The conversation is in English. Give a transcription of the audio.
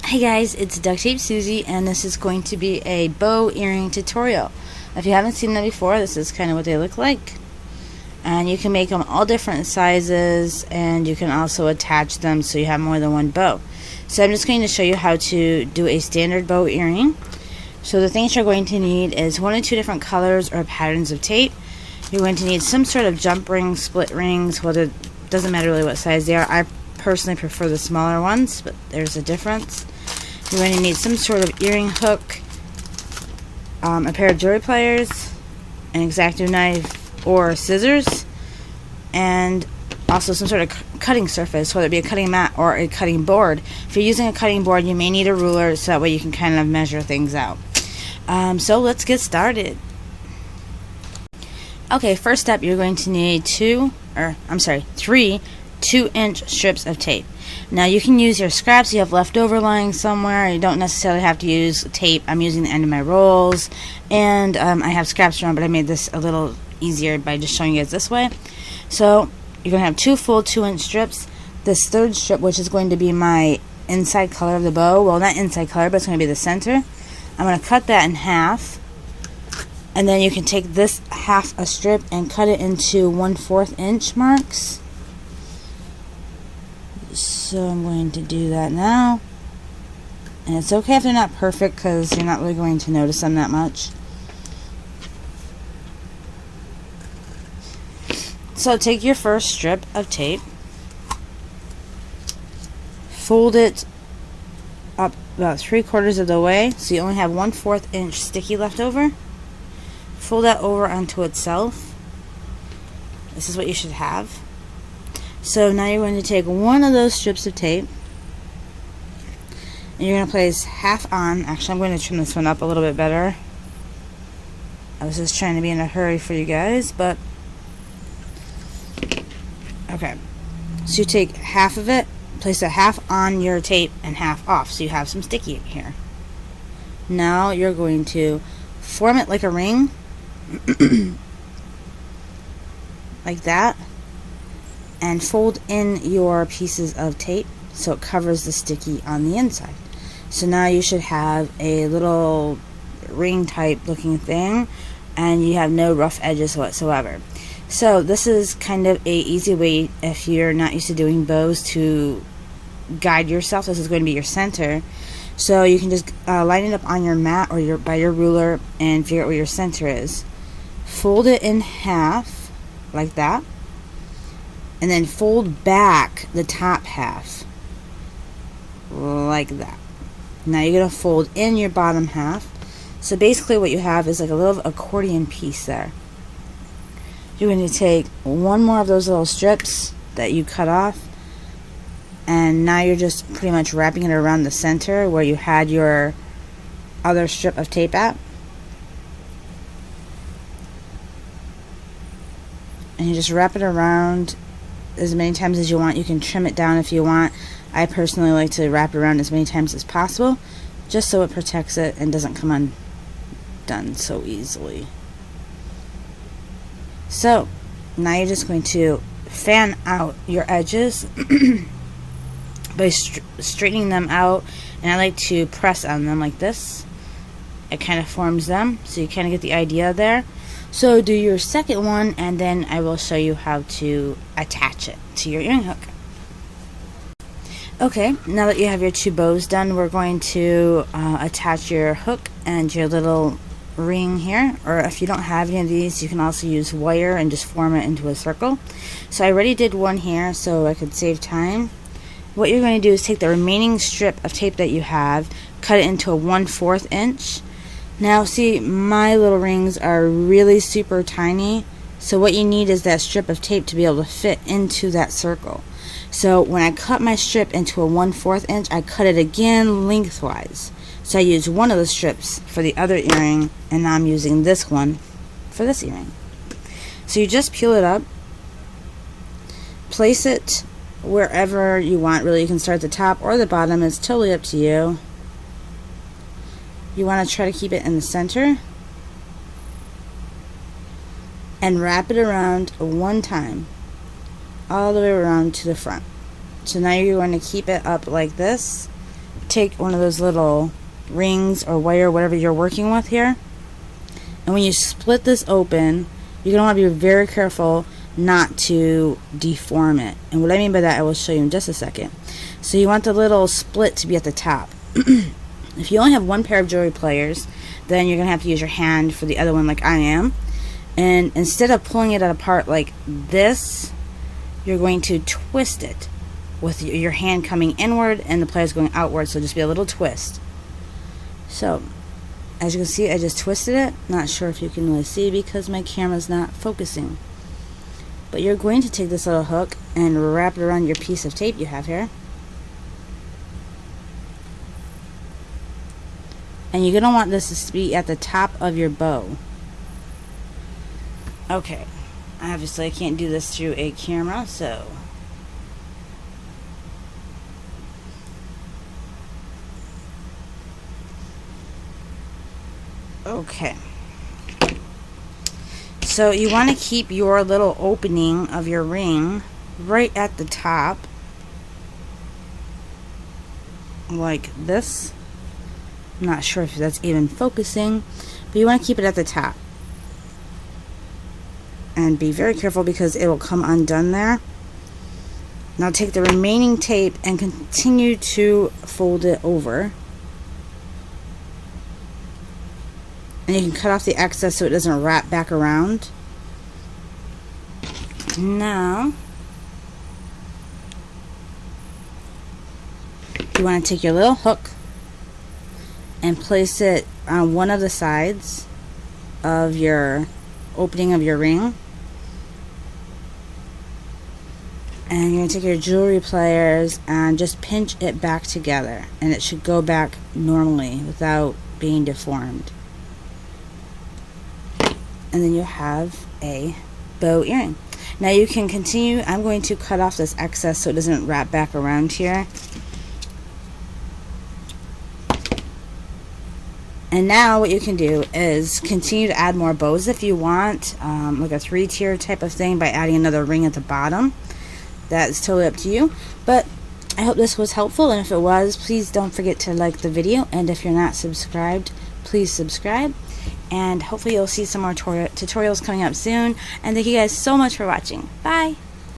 Hey guys, it's DuctTapeSusie, and this is going to be a bow earring tutorial. If you haven't seen them before, this is kind of what they look like. And you can make them all different sizes, and you can also attach them so you have more than one bow. So I'm just going to show you how to do a standard bow earring. So the things you're going to need is 1 or 2 different colors or patterns of tape. You're going to need some sort of jump rings, split rings, whether doesn't matter really what size they are. I personally prefer the smaller ones, but there's a difference. You're going to need some sort of earring hook, a pair of jewelry pliers, an X-Acto knife or scissors, and also some sort of cutting surface, whether it be a cutting mat or a cutting board. If you're using a cutting board, you may need a ruler so that way you can kind of measure things out. So let's get started. Okay, first step, you're going to need 3 2-inch strips of tape. Now you can use your scraps you have left over lying somewhere. You don't necessarily have to use tape. I'm using the end of my rolls, and I have scraps around, but I made this a little easier by just showing you guys this way. So you're going to have 2 full 2-inch strips. This third strip, which is going to be my inside color of the bow, well, not inside color, but it's going to be the center. I'm going to cut that in half, and then you can take this half a strip and cut it into 1/4 inch marks. So I'm going to do that now, and it's okay if they're not perfect because you're not really going to notice them that much. So take your first strip of tape, fold it up about 3/4 of the way so you only have 1/4 inch sticky left over. Fold that over onto itself. This is what you should have. So now you're going to take one of those strips of tape, and you're going to place half on. Actually, I'm going to trim this one up a little bit better. I was just trying to be in a hurry for you guys, but okay. So you take half of it, place a half on your tape and half off, so you have some sticky here. Now you're going to form it like a ring, like that, and fold in your pieces of tape so it covers the sticky on the inside. So now you should have a little ring type looking thing, and you have no rough edges whatsoever. So this is kind of a easy way, if you're not used to doing bows, to guide yourself. This is going to be your center, so you can just line it up on your mat or by your ruler and figure out where your center is. Fold it in half like that, and then fold back the top half like that. Now you're going to fold in your bottom half. So basically what you have is like a little accordion piece there. You're going to take one more of those little strips that you cut off, and now you're just pretty much wrapping it around the center where you had your other strip of tape at. And you just wrap it around as many times as you want. You can trim it down if you want. I personally like to wrap it around as many times as possible, just so it protects it and doesn't come undone so easily. So now you're just going to fan out your edges by straightening them out, and I like to press on them like this. It kind of forms them, so you kind of get the idea there. So do your second one, and then I will show you how to attach it to your earring hook. Okay, now that you have your 2 bows done, we're going to attach your hook and your little ring here. Or if you don't have any of these, you can also use wire and just form it into a circle. So I already did one here so I could save time. What you're going to do is take the remaining strip of tape that you have, cut it into a 1/4 inch. Now see, my little rings are really super tiny, so what you need is that strip of tape to be able to fit into that circle. So when I cut my strip into a 1/4 inch, I cut it again lengthwise. So I used one of the strips for the other earring, and now I'm using this one for this earring. So you just peel it up, place it wherever you want. Really, you can start at the top or the bottom. It's totally up to you. You want to try to keep it in the center, and wrap it around one time, all the way around to the front. So now you're going to keep it up like this, take one of those little rings or wire, whatever you're working with here, and when you split this open, you're going to want to be very careful not to deform it. And what I mean by that, I will show you in just a second. So you want the little split to be at the top. If you only have one pair of jewelry pliers, then you're going to have to use your hand for the other one like I am. And instead of pulling it apart like this, you're going to twist it with your hand coming inward and the pliers going outward, so just be a little twist. So as you can see, I just twisted it. Not sure if you can really see because my camera's not focusing. But you're going to take this little hook and wrap it around your piece of tape you have here. And you're going to want this to be at the top of your bow. Okay, obviously I can't do this through a camera, so okay. So you want to keep your little opening of your ring right at the top, like this. I'm not sure if that's even focusing, but you want to keep it at the top. And be very careful because it will come undone there. Now take the remaining tape and continue to fold it over. And you can cut off the excess so it doesn't wrap back around. Now, you want to take your little hook and place it on one of the sides of your opening of your ring. And you're going to take your jewelry pliers and just pinch it back together. And it should go back normally without being deformed. And then you have a bow earring. Now you can continue. I'm going to cut off this excess so it doesn't wrap back around here. And now what you can do is continue to add more bows if you want, like a 3-tier type of thing by adding another ring at the bottom. That's totally up to you. But I hope this was helpful, and if it was, please don't forget to like the video, and if you're not subscribed, please subscribe. And hopefully you'll see some more tutorials coming up soon. And thank you guys so much for watching. Bye!